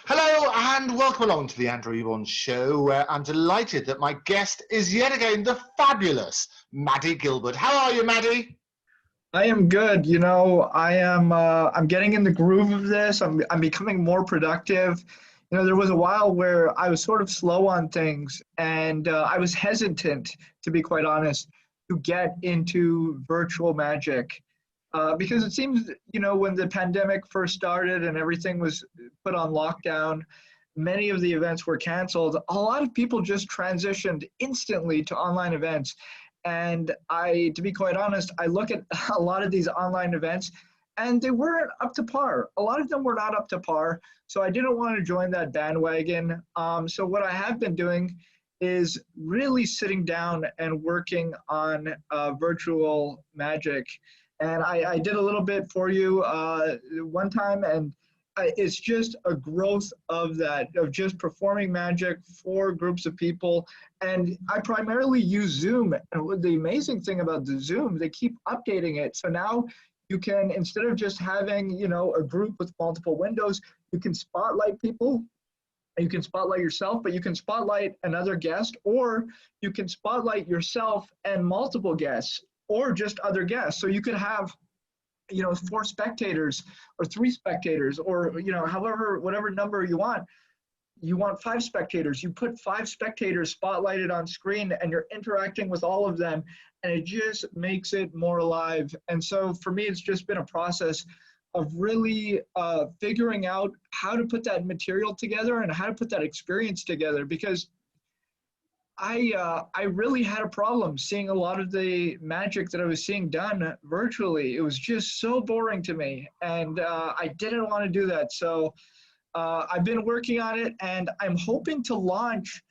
Hello and welcome along to the Andrew Eborn Show, where I'm delighted that my guest is yet again the fabulous Madhi Gilbert. How are you, Madhi? I am good. I'm getting in the groove of this. I'm becoming more productive. There was a while where I was sort of slow on things and I was hesitant, to be quite honest, to get into virtual magic. Because it seems, when the pandemic first started and everything was put on lockdown, many of the events were canceled. A lot of people just transitioned instantly to online events. And to be quite honest, I look at a lot of these online events and they weren't up to par. A lot of them were not up to par. So I didn't want to join that bandwagon. So what I have been doing is really sitting down and working on virtual magic. And I did a little bit for you one time, and it's just a growth of that, of just performing magic for groups of people. And I primarily use Zoom. And the amazing thing about the Zoom, they keep updating it. So now you can, instead of just having, a group with multiple windows, you can spotlight people. You can spotlight yourself, but you can spotlight another guest, or you can spotlight yourself and multiple guests, or just other guests. So you could have, 4 spectators or 3 spectators, or, however, whatever number you want. You want 5 spectators. You put 5 spectators spotlighted on screen and you're interacting with all of them, and it just makes it more alive. And so for me, it's just been a process of really figuring out how to put that material together and how to put that experience together, because I really had a problem seeing a lot of the magic that I was seeing done virtually. It was just so boring to me, and I didn't want to do that. So I've been working on it, and I'm hoping to launch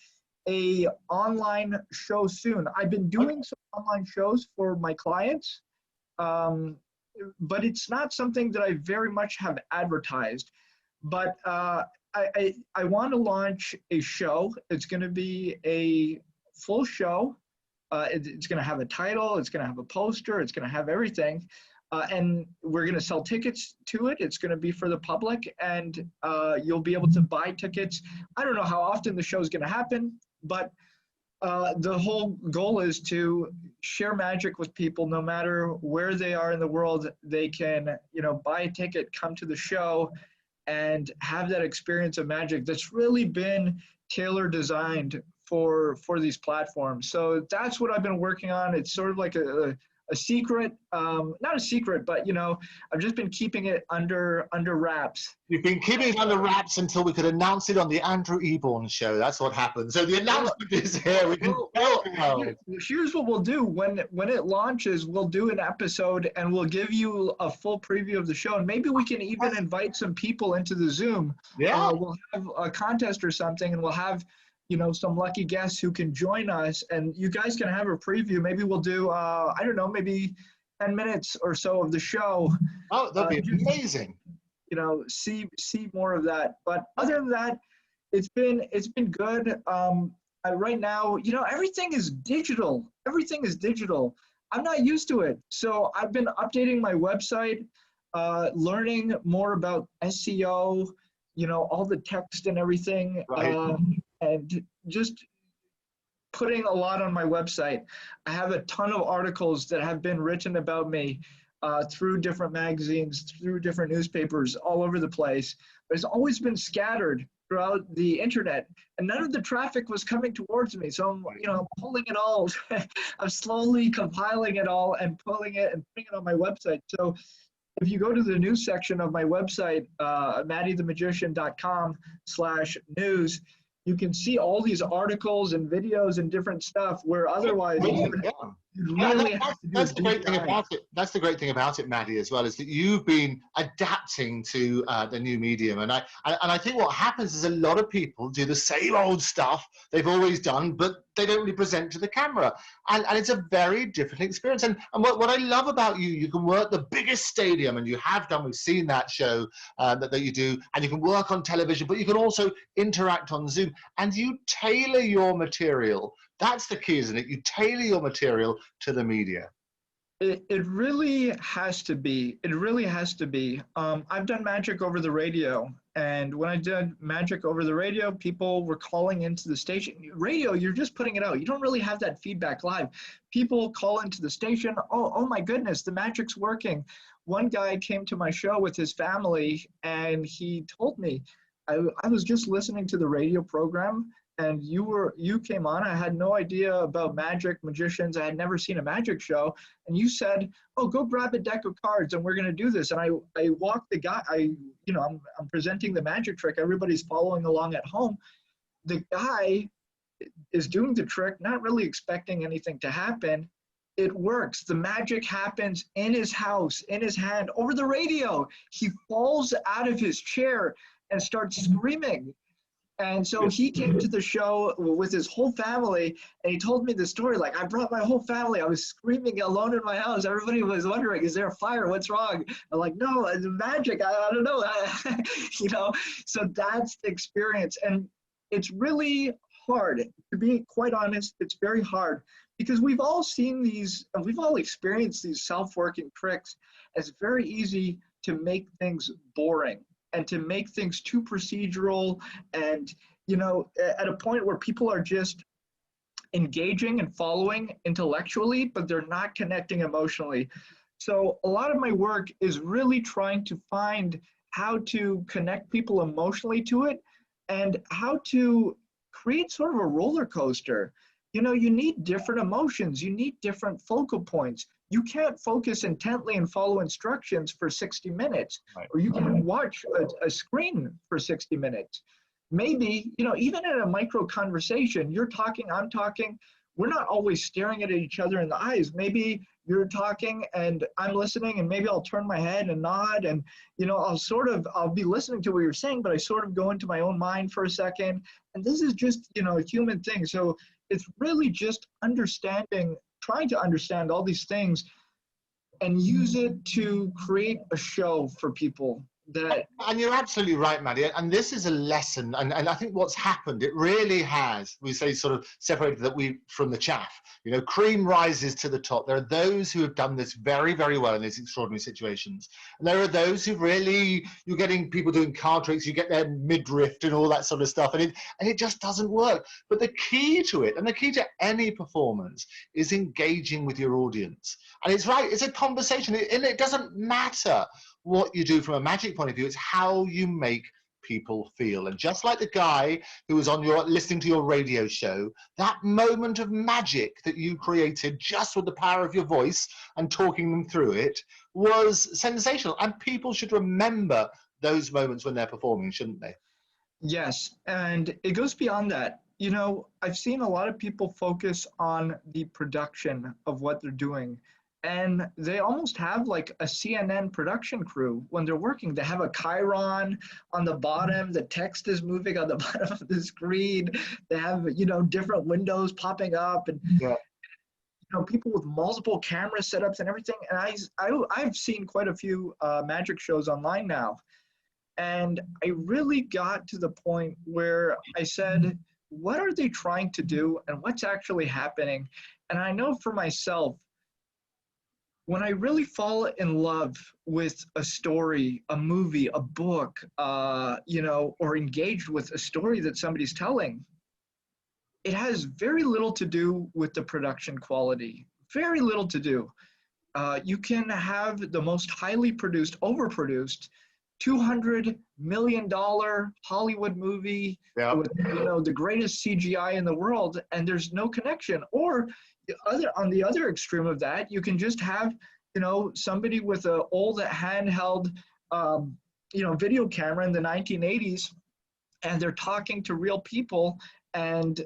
a online show soon. I've been doing some online shows for my clients, but it's not something that I very much have advertised. But I want to launch a show. It's going to be a full show. It's going to have a title. It's going to have a poster. It's going to have everything. And we're going to sell tickets to it. It's going to be for the public, and you'll be able to buy tickets. I don't know how often the show is going to happen, but the whole goal is to share magic with people no matter where they are in the world. They can, buy a ticket, come to the show, and have that experience of magic that's really been tailor designed for these platforms. So that's what I've been working on. It's sort of like a secret, not a secret, but I've just been keeping it under wraps. You've been keeping it under wraps until we could announce it on the Andrew Eborn Show. That's what happened. So the announcement is here. We can tell the world. Here's what we'll do. When it launches, we'll do an episode and we'll give you a full preview of the show. And maybe we can even invite some people into the Zoom. Yeah. We'll have a contest or something, and we'll have some lucky guests who can join us, and you guys can have a preview. Maybe we'll do, I don't know, maybe 10 minutes or so of the show. Oh, that'd be amazing. See more of that. But other than that, it's been good. Right now, everything is digital. Everything is digital. I'm not used to it. So I've been updating my website, learning more about SEO, all the text and everything. Right. And just putting a lot on my website. I have a ton of articles that have been written about me through different magazines, through different newspapers, all over the place. But it's always been scattered throughout the internet, and none of the traffic was coming towards me. So I'm pulling it all. I'm slowly compiling it all and pulling it and putting it on my website. So if you go to the news section of my website, maddythemagician.com/news, you can see all these articles and videos and different stuff where otherwise you'd really have to do that's the great thing about it. That's the great thing about it, Madhi, as well, is that you've been adapting to the new medium. And I think what happens is a lot of people do the same old stuff they've always done, but they don't really present to the camera. And it's a very different experience. And what I love about you, you can work the biggest stadium, and you have done, we've seen that show that you do, and you can work on television, but you can also interact on Zoom, and you tailor your material. That's the key, isn't it? You tailor your material to the media. It really has to be. It really has to be. I've done magic over the radio, and when I did magic over the radio, people were calling into the station. Radio, you're just putting it out. You don't really have that feedback live. People call into the station. Oh my goodness, the magic's working. One guy came to my show with his family, and he told me, I was just listening to the radio program, and you came on. I had no idea about magic, magicians. I had never seen a magic show. And you said, oh, go grab a deck of cards and we're going to do this. And I walked the guy, I'm presenting the magic trick. Everybody's following along at home. The guy is doing the trick, not really expecting anything to happen. It works. The magic happens in his house, in his hand, over the radio. He falls out of his chair and starts screaming. And so he came to the show with his whole family, and he told me the story. Like, I brought my whole family. I was screaming alone in my house. Everybody was wondering, is there a fire? What's wrong? I'm like, no, it's magic. I don't know. So that's the experience. And it's really hard. To be quite honest, it's very hard because we've all seen these, we've all experienced these self-working tricks. It's very easy to make things boring and to make things too procedural and, at a point where people are just engaging and following intellectually, but they're not connecting emotionally. So a lot of my work is really trying to find how to connect people emotionally to it and how to create sort of a roller coaster. You need different emotions, you need different focal points. You can't focus intently and follow instructions for 60 minutes, right. Or you can watch a screen for 60 minutes. Maybe, even in a micro conversation, you're talking, I'm talking, we're not always staring at each other in the eyes. Maybe you're talking and I'm listening and maybe I'll turn my head and nod and, I'll be listening to what you're saying, but I sort of go into my own mind for a second. And this is just, a human thing. So it's really just trying to understand all these things and use it to create a show for people. And you're absolutely right, Madhi. And this is a lesson. And I think what's happened, it really has, we say, sort of separated that we from the chaff. Cream rises to the top. There are those who have done this very, very well in these extraordinary situations. And there are those who really, you're getting people doing card tricks, you get their midriff and all that sort of stuff. And it just doesn't work. But the key to it, and the key to any performance, is engaging with your audience. And it's right, it's a conversation. And it doesn't matter what you do from a magic point of view, it's how you make people feel. And just like the guy who was listening to your radio show, that moment of magic that you created just with the power of your voice and talking them through it was sensational. And people should remember those moments when they're performing, shouldn't they? Yes, and it goes beyond that. I've seen a lot of people focus on the production of what they're doing. And they almost have like a CNN production crew when they're working. They have a chyron on the bottom. The text is moving on the bottom of the screen. They have, different windows popping up and, people with multiple camera setups and everything. And I've seen quite a few magic shows online now. And I really got to the point where I said, what are they trying to do and what's actually happening? And I know for myself, when I really fall in love with a story, a movie, a book, or engaged with a story that somebody's telling, it has very little to do with the production quality, very little to do. You can have the most highly produced, overproduced, $200 million Hollywood movie with, the greatest CGI in the world, and there's no connection. Or on the other extreme of that, you can just have, somebody with an old handheld, video camera in the 1980s, and they're talking to real people, and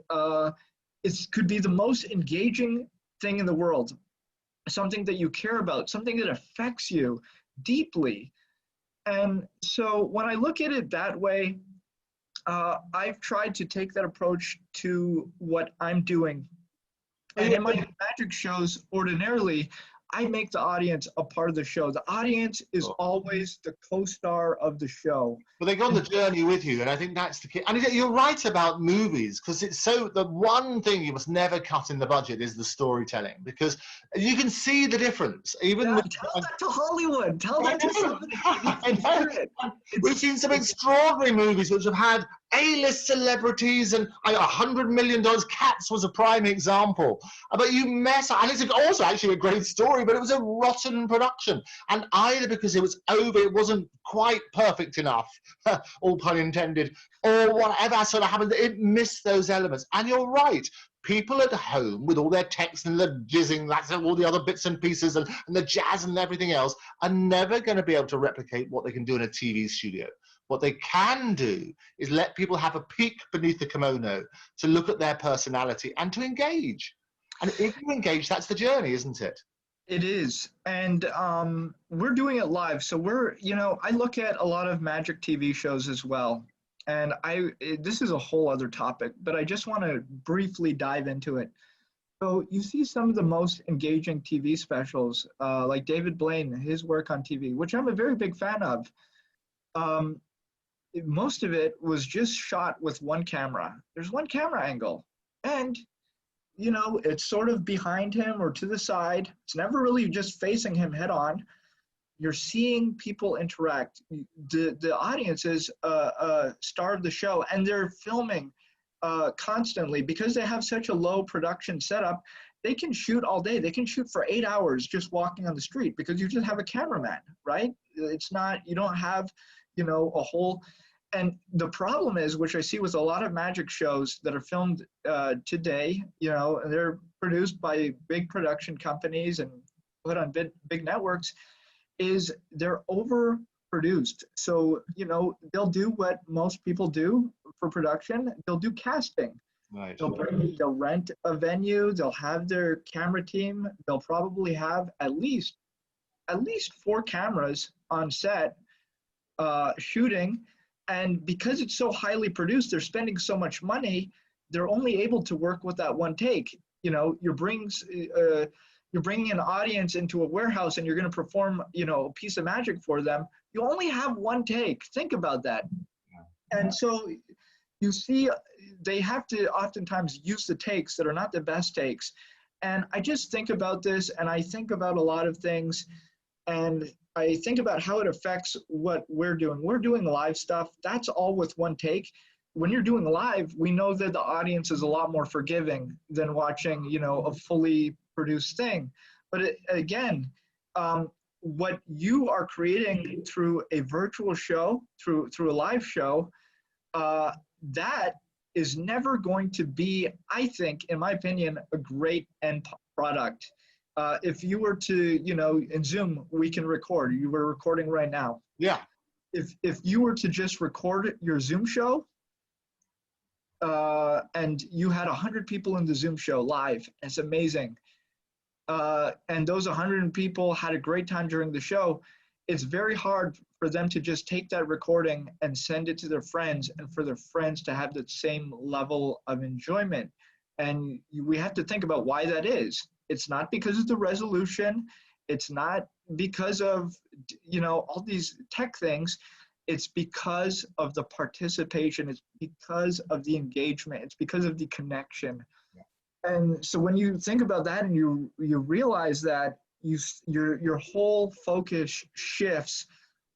it could be the most engaging thing in the world, something that you care about, something that affects you deeply. And so when I look at it that way, I've tried to take that approach to what I'm doing. And in my magic shows, ordinarily, I make the audience a part of the show. The audience is always the co-star of the show. Well, they go on the journey with you, and I think that's the key. And you're right about movies, because it's so, the one thing you must never cut in the budget is the storytelling, because you can see the difference. Even with, tell that to Hollywood. Tell that to somebody. We've seen some extraordinary movies which have had A-list celebrities and $100 million. Cats was a prime example. But you mess up, and it's also actually a great story, but it was a rotten production. And either because it was over, it wasn't quite perfect enough, all pun intended, or whatever sort of happened, it missed those elements. And you're right. People at home with all their text and the jizzing, that's all the other bits and pieces and the jazz and everything else, are never going to be able to replicate what they can do in a TV studio. What they can do is let people have a peek beneath the kimono to look at their personality and to engage. And if you engage, that's the journey, isn't it? It is. And we're doing it live. So I look at a lot of magic TV shows as well. And this is a whole other topic, but I just want to briefly dive into it. So you see some of the most engaging TV specials, like David Blaine, his work on TV, which I'm a very big fan of. Most of it was just shot with one camera. There's one camera angle. And it's sort of behind him or to the side. It's never really just facing him head on. You're seeing people interact. The audience is a star of the show, and they're filming constantly because they have such a low production setup. They can shoot all day. They can shoot for 8 hours just walking on the street because you just have a cameraman, right? It's not, you don't have, a whole. And the problem is, which I see with a lot of magic shows that are filmed today, and they're produced by big production companies and put on big networks, is they're overproduced. So, they'll do what most people do for production. They'll do casting. Right. They'll rent a venue. They'll have their camera team. They'll probably have at least 4 cameras on set shooting. And because it's so highly produced, they're spending so much money, they're only able to work with that one take. You're bringing an audience into a warehouse and you're going to perform, a piece of magic for them. You only have one take. Think about that. And so you see, they have to oftentimes use the takes that are not the best takes. And I just think about this, and I think about a lot of things, and I think about how it affects what we're doing. We're doing live stuff. That's all with one take. When you're doing live, we know that the audience is a lot more forgiving than watching, a fully produced thing. But again, what you are creating through a virtual show, through a live show, that is never going to be, I think, in my opinion, a great end product. If you were to, in Zoom, we can record. You were recording right now. Yeah. If you were to just record your Zoom show, and you had 100 people in the Zoom show live, it's amazing. And those 100 people had a great time during the show. It's very hard for them to just take that recording and send it to their friends, and for their friends to have the same level of enjoyment. And we have to think about why that is. It's not because of the resolution. It's not because of, all these tech things. It's because of the participation. It's because of the engagement. It's because of the connection. Yeah. And so when you think about that and you realize that your whole focus shifts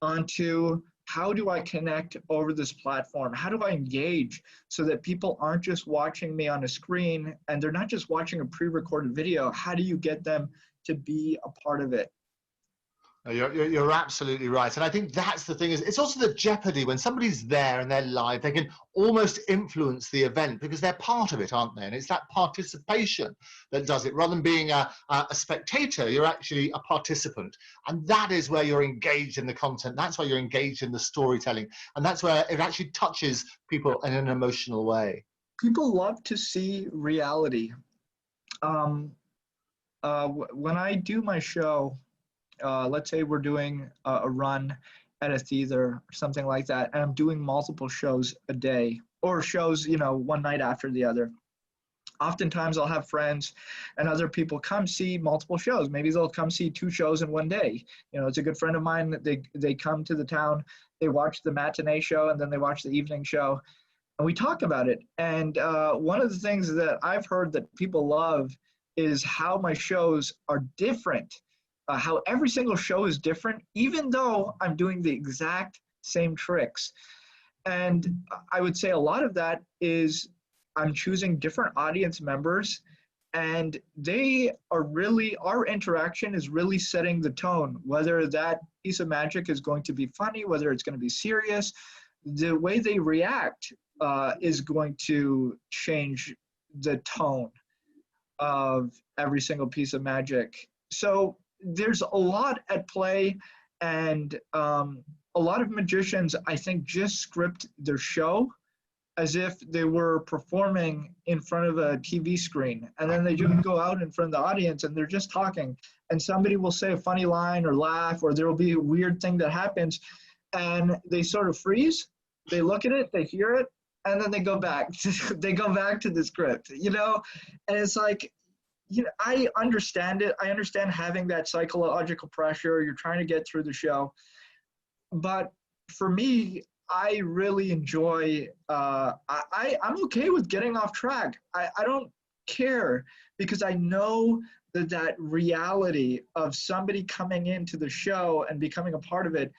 onto, how do I connect over this platform? How do I engage so that people aren't just watching me on a screen and they're not just watching a pre-recorded video? How do you get them to be a part of it? You're absolutely right. And I think that's the thing, is it's also the jeopardy when somebody's there and they're live, they can almost influence the event because they're part of it, aren't they? And it's that participation that does it. Rather than being a spectator, you're actually a participant. And that is where you're engaged in the content. That's where you're engaged in the storytelling. And that's where it actually touches people in an emotional way. People love to see reality. When I do my show, let's say we're doing a run at a theater or something like that, and I'm doing multiple shows a day, or shows, one night after the other. Oftentimes I'll have friends and other people come see multiple shows. Maybe they'll come see 2 shows in one day. You know, it's a good friend of mine that they come to the town, they watch the matinee show and then they watch the evening show, and we talk about it. And one of the things that I've heard that people love is how my shows are different, how every single show is different, even though I'm doing the exact same tricks. And I would say a lot of that is I'm choosing different audience members, and they are really, our interaction is really setting the tone, whether that piece of magic is going to be funny, whether it's going to be serious. The way they react is going to change the tone of every single piece of magic. So there's a lot at play, and a lot of magicians, I think, just script their show as if they were performing in front of a TV screen. And then they just go out in front of the audience and they're just talking. And somebody will say a funny line or laugh, or there will be a weird thing that happens. And they sort of freeze, they look at it, they hear it, and then they go back. They go back to the script, you know? And it's like, you know, I understand it. I understand having that psychological pressure. You're trying to get through the show. But for me, I really enjoy, I'm okay with getting off track. I don't care, because I know that that reality of somebody coming into the show and becoming a part of it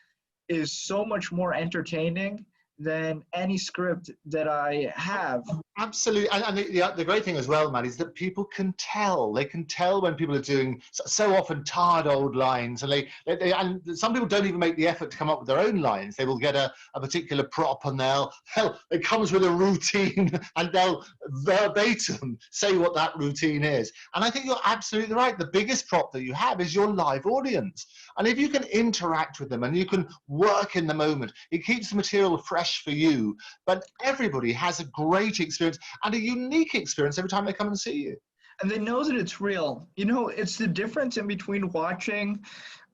is so much more entertaining than any script that I have. Absolutely. And the great thing as well, Matt, is that people can tell. They can tell when people are doing so often tired old lines. And and some people don't even make the effort to come up with their own lines. They will get a particular prop, and it comes with a routine, and they'll verbatim say what that routine is. And I think you're absolutely right. The biggest prop that you have is your live audience. And if you can interact with them and you can work in the moment, it keeps the material fresh for you. But everybody has a great experience and a unique experience every time they come and see you. And they know that it's real. You know, it's the difference in between watching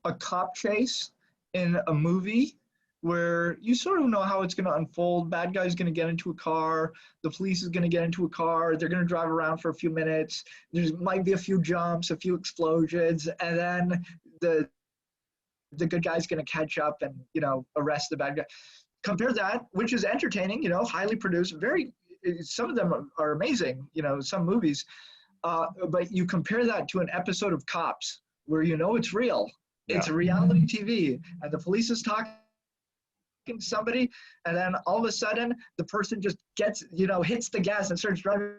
a cop chase in a movie where you sort of know how it's going to unfold. Bad guy's going to get into a car. The police is going to get into a car. They're going to drive around for a few minutes. There might be a few jumps, a few explosions, and then the good guy's going to catch up and, you know, arrest the bad guy. Compare that, which is entertaining, you know, highly produced, some of them are amazing, you know, some movies, but you compare that to an episode of Cops where you know it's real. Yeah. It's reality TV, and the police is talking to somebody, and then all of a sudden the person just gets, you know, hits the gas and starts driving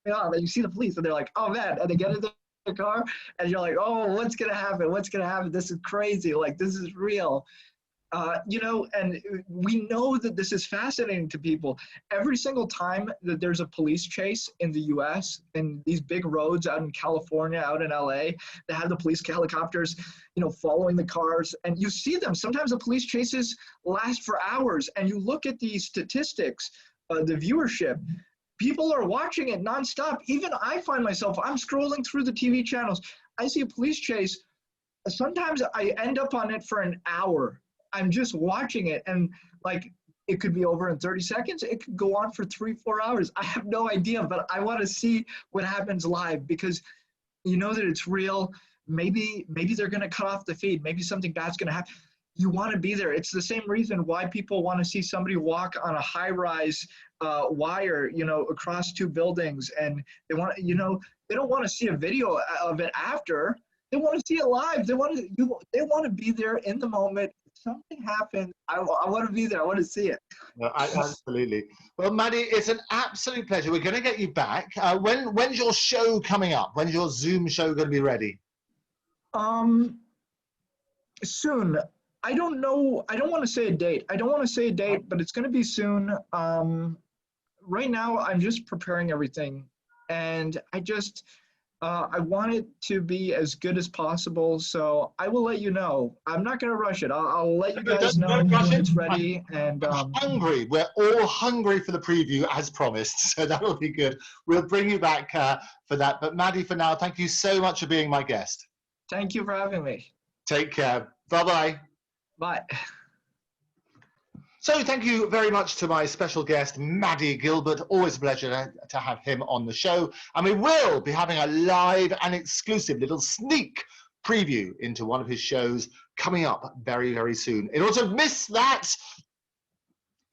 off, and you see the police and they're like, oh man, and they get into the car and you're like, oh, what's gonna happen? What's gonna happen? This is crazy. Like, this is real. You know, and we know that this is fascinating to people. Every single time that there's a police chase in the US, in these big roads out in California, out in LA, they have the police helicopters, you know, following the cars, and you see them. Sometimes the police chases last for hours, and you look at the statistics, the viewership, people are watching it nonstop. Even I find myself, I'm scrolling through the TV channels, I see a police chase. Sometimes I end up on it for an hour. I'm just watching it, and like, it could be over in 30 seconds. It could go on for 3-4 hours. I have no idea, but I want to see what happens live, because you know that it's real. Maybe they're going to cut off the feed. Maybe something bad's going to happen. You want to be there. It's the same reason why people want to see somebody walk on a high-rise wire, you know, across 2 buildings, and they want, you know, they don't want to see a video of it after. They want to see it live. They want to be there in the moment. Something happened. I want to be there. I want to see it. No, absolutely. Well, Madhi, it's an absolute pleasure. We're going to get you back. When's your show coming up? When's your Zoom show going to be ready? Soon. I don't know. I don't want to say a date. But it's going to be soon. Right now, I'm just preparing everything, and I want it to be as good as possible, so I will let you know. I'm not going to rush it. I'll let you guys know when it's ready. And hungry. We're all hungry for the preview, as promised, so that'll be good. We'll bring you back for that. But Madhi, for now, thank you so much for being my guest. Thank you for having me. Take care. Bye-bye. Bye. So thank you very much to my special guest, Madhi Gilbert. Always a pleasure to have him on the show. And we will be having a live and exclusive little sneak preview into one of his shows coming up very, very soon. In order to miss that,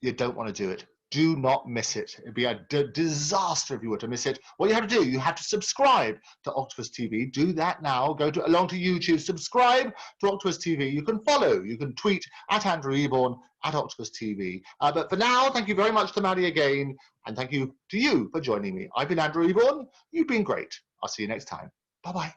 you don't want to do it. Do not miss it. It'd be a disaster if you were to miss it. What you have to do, you have to subscribe to Octopus TV. Do that now. Go along to YouTube. Subscribe to Octopus TV. You can follow. You can tweet at Andrew Eborn at Octopus TV. But for now, thank you very much to Madhi again. And thank you to you for joining me. I've been Andrew Eborn. You've been great. I'll see you next time. Bye-bye.